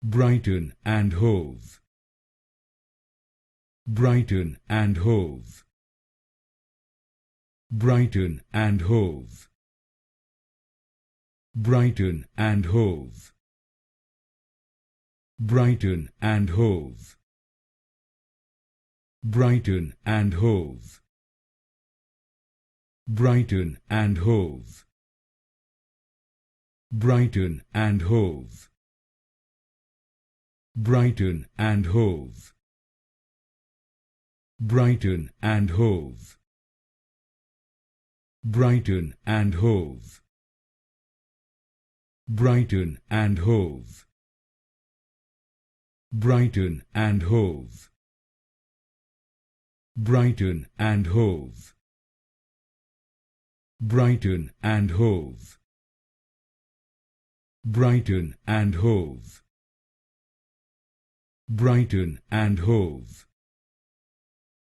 Brighton and Hove, Brighton and Hove, Brighton and Hove, Brighton and Hove, Brighton and Hove, Brighton and Hove, Brighton and Hove, Brighton and Hove, Brighton and Hove, Brighton and Hove, Brighton and Hove, Brighton and Hove, Brighton and Hove, Brighton and Hove, Brighton and Hove, Brighton and Hove, Brighton and Hove,